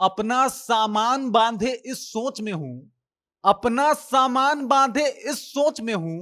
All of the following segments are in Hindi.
अपना सामान बांधे इस सोच में हूं, अपना सामान बांधे इस सोच में हूं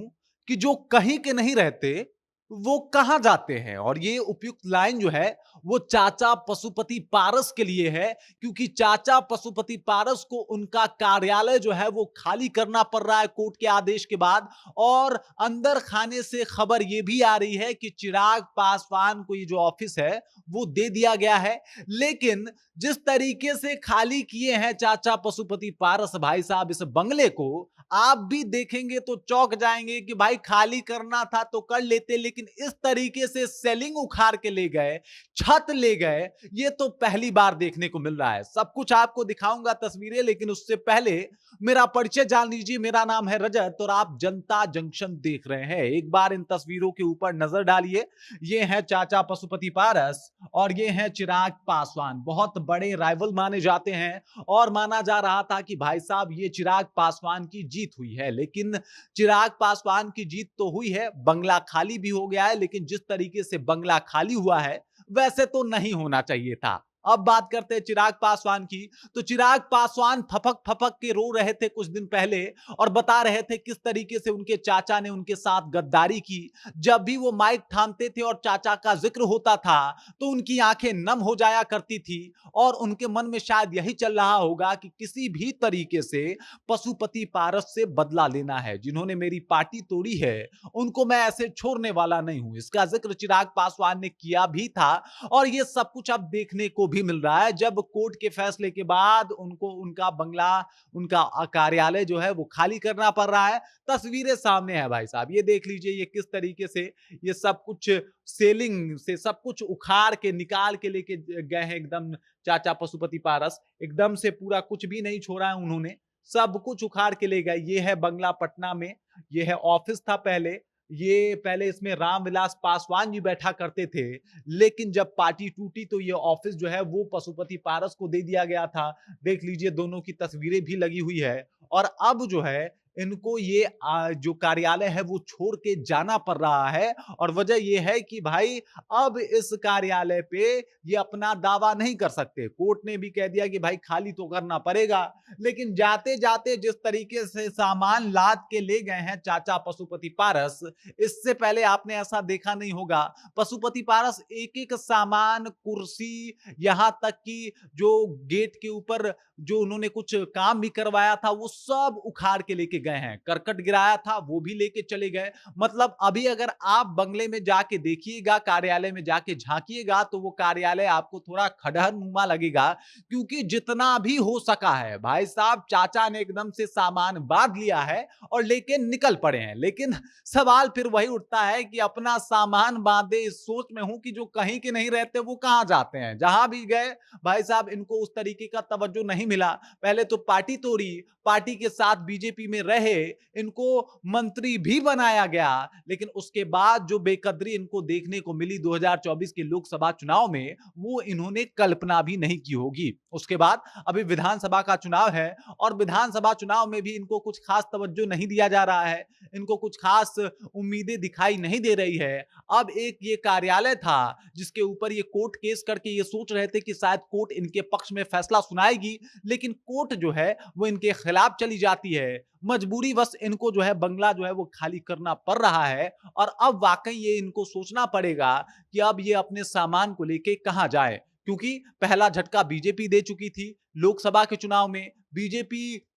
कि जो कहीं के नहीं रहते वो कहां जाते हैं। और ये उपयुक्त लाइन जो है वो चाचा पशुपति पारस के लिए है, क्योंकि चाचा पशुपति पारस को उनका कार्यालय जो है वो खाली करना पड़ रहा है कोर्ट के आदेश के बाद। और अंदर खाने से खबर ये भी आ रही है कि चिराग पासवान को ये जो ऑफिस है वो दे दिया गया है। लेकिन जिस तरीके से खाली किए हैं चाचा पशुपति पारस भाई साहब इस बंगले को, आप भी देखेंगे तो चौंक जाएंगे कि भाई खाली करना था तो कर लेते, लेकिन इस तरीके से सेलिंग उखाड़ के ले गए, छत ले गए, ये तो पहली बार देखने को मिल रहा है। सब कुछ आपको दिखाऊंगा तस्वीरें, लेकिन उससे पहले मेरा परिचय जान लीजिए। मेरा नाम है रजत और आप जनता जंक्शन देख रहे हैं। एक बार इन तस्वीरों के ऊपर नजर डालिए। ये है चाचा पशुपति पारस और ये है चिराग पासवान, बहुत बड़े राइवल माने जाते हैं। और माना जा रहा था कि भाई साहब ये चिराग पासवान की जीत हुई है, लेकिन चिराग पासवान की जीत तो हुई है, बंगला खाली भी हो गया है। लेकिन जिस तरीके से बंगला खाली हुआ है वैसे तो नहीं होना चाहिए था। अब बात करते हैं चिराग पासवान की, तो चिराग पासवान फपक फपक के रो रहे थे कुछ दिन पहले और बता रहे थे किस तरीके से उनके चाचा ने उनके साथ गद्दारी की। जब भी वो माइक थामते थे और चाचा का जिक्र होता था तो उनकी आंखें नम हो जाया करती थी और उनके मन में शायद यही चल रहा होगा कि किसी भी तरीके से पशुपति पारस से बदला लेना है। जिन्होंने मेरी पार्टी तोड़ी है उनको मैं ऐसे छोड़ने वाला नहीं हूं। इसका जिक्र चिराग पासवान ने किया भी था और ये सब कुछ अब देखने को भी मिल रहा है जब कोर्ट के फैसले के बाद उनको उनका बंगला, उनका कार्यालय जो है वो खाली करना पड़ रहा है। तस्वीरें सामने है भाई साहब, ये देख लीजिए ये किस तरीके से ये सब कुछ सेलिंग से सब कुछ उखाड़ के निकाल के लेके गए हैं एकदम। चाचा पशुपति पारस एकदम से पूरा कुछ भी नहीं छोड़ा है उन्होंने, सब कुछ उखाड़ के ले गए। ये है बंगला पटना में, ये है ऑफिस था पहले, ये पहले इसमें रामविलास पासवान जी बैठा करते थे। लेकिन जब पार्टी टूटी तो ये ऑफिस जो है वो पशुपति पारस को दे दिया गया था। देख लीजिए दोनों की तस्वीरें भी लगी हुई है। और अब जो है इनको ये जो कार्यालय है वो छोड़ के जाना पड़ रहा है। और वजह ये है कि भाई अब इस कार्यालय पे ये अपना दावा नहीं कर सकते। कोर्ट ने भी कह दिया कि भाई खाली तो करना पड़ेगा, लेकिन जाते जाते जिस तरीके से सामान लाद के ले गए हैं चाचा पशुपति पारस, इससे पहले आपने ऐसा देखा नहीं होगा। पशुपति पारस एक एक सामान, कुर्सी, यहां तक कि जो गेट के ऊपर जो उन्होंने कुछ काम भी करवाया था वो सब उखाड़ के लेके गए हैं। करकट गिराया था वो भी लेके चले गए। मतलब अभी अगर आप बंगले में जाके देखिएगा, कार्यालय में जाके झांकिएगा तो वो कार्यालय आपको थोड़ा खंडहर नुमा लगेगा, क्योंकि जितना भी हो सका है भाई साहब चाचा ने एकदम से सामान बांध लिया है और लेके निकल पड़े हैं। लेकिन सवाल फिर वही उठता है कि अपना सामान बांधे इस सोच में हूं कि जो कहीं के नहीं रहते वो कहां जाते हैं। जहां भी गए भाई साहब इनको उस तरीके का तवज्जो नहीं मिला। पहले तो पार्टी तोड़ी, पार्टी के साथ बीजेपी में रहे, इनको मंत्री भी बनाया गया, लेकिन उसके बाद जो बेकदरी इनको देखने को मिली 2024 के लोकसभा चुनाव में वो इन्होंने कल्पना भी नहीं की होगी। उसके बाद अभी विधानसभा का चुनाव है और विधानसभा चुनाव में भी इनको कुछ खास तवज्जो नहीं दिया जा रहा है, इनको कुछ खास उम्मीदें दिखाई नहीं दे रही है। अब एक ये कार्यालय था जिसके ऊपर ये कोर्ट केस करके ये सोच रहे थे कि शायद कोर्ट इनके पक्ष में फैसला सुनाएगी, लेकिन कोर्ट जो है वो इनके खिलाफ चली जाती है। मजबूरी बस इनको जो है बंगला जो है वो खाली करना पड़ रहा है। और अब वाकई ये इनको सोचना पड़ेगा कि अब ये अपने सामान को लेके कहां जाए, क्योंकि पहला झटका बीजेपी दे चुकी थी लोकसभा के चुनाव में। बीजेपी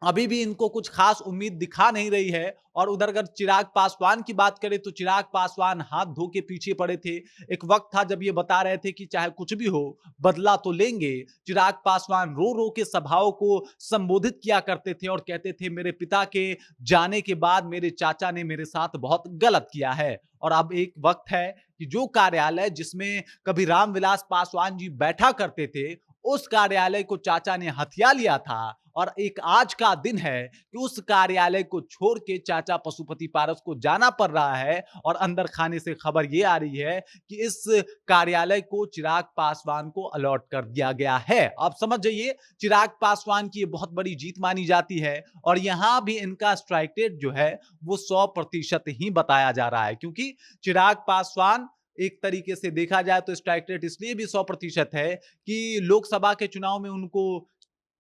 अभी भी इनको कुछ खास उम्मीद दिखा नहीं रही है। और उधर अगर चिराग पासवान की बात करें तो चिराग पासवान हाथ धो के पीछे पड़े थे। एक वक्त था जब ये बता रहे थे कि चाहे कुछ भी हो बदला तो लेंगे। चिराग पासवान रो रो के सभाओं को संबोधित किया करते थे और कहते थे मेरे पिता के जाने के बाद मेरे चाचा ने मेरे साथ बहुत गलत किया है। और अब एक वक्त है कि जो कार्यालय जिसमें कभी रामविलास पासवान जी बैठा करते थे उस कार्यालय को चाचा ने हथिया लिया था। और एक आज का दिन है कि उस कार्यालय को छोड़ के चाचा पशुपति पारस को जाना पड़ रहा है। और अंदर खाने से खबर यह आ रही है कि इस कार्यालय को चिराग पासवान को अलॉट कर दिया गया है। आप समझ जाइए चिराग पासवान की ये बहुत बड़ी जीत मानी जाती है। और यहां भी इनका स्ट्राइक रेट जो है वो 100% ही बताया जा रहा है, क्योंकि चिराग पासवान एक तरीके से देखा जाए तो स्ट्राइक रेट इसलिए भी 100% है कि लोकसभा के चुनाव में उनको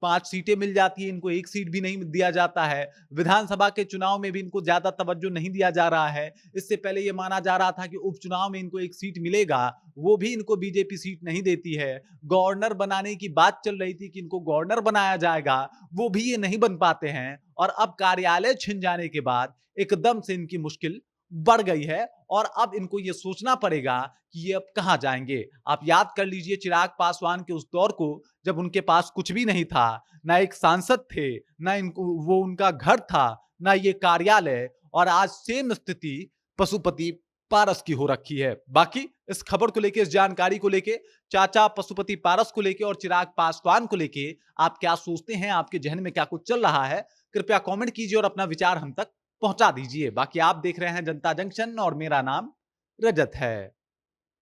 5 सीटें मिल जाती है, इनको 1 सीट भी नहीं दिया जाता है। विधानसभा के चुनाव में भी इनको ज़्यादा तवज्जो नहीं दिया जा रहा है। इससे पहले ये माना जा रहा था कि उपचुनाव में इनको 1 सीट मिलेगा, वो भी इनको बीजेपी सीट नहीं देती है। गवर्नर बनाने की बात चल रही थी कि इनको गवर्नर बनाया जाएगा, वो भी ये नहीं बन पाते हैं और अब कार्यालय छिन जाने के बाद एकदम से इनकी मुश्किल बढ़ गई है और अब इनको ये सोचना पड़ेगा कि ये अब कहाँ जाएँगे। आप याद कर लीजिए चिराग पासवान के उस दौर को जब उनके पास कुछ भी नहीं था, ना एक सांसद थे, ना इनको वो उनका घर था, ना ये कार्यालय और आज सेम स्थिति पशुपति पारस की हो रखी है। बाकी इस खबर को लेके, इस जानकारी को लेके, चाचा पशुपति पारस को लेके और चिराग पासवान को लेके आप क्या सोचते हैं? आपके ज़हन में क्या कुछ चल रहा है? कृपया कमेंट कीजिए और अपना विचार हम तक पहुँचा दीजिए। बाकी आप देख रहे हैं जनता जंक्शन और मेरा नाम रजत है।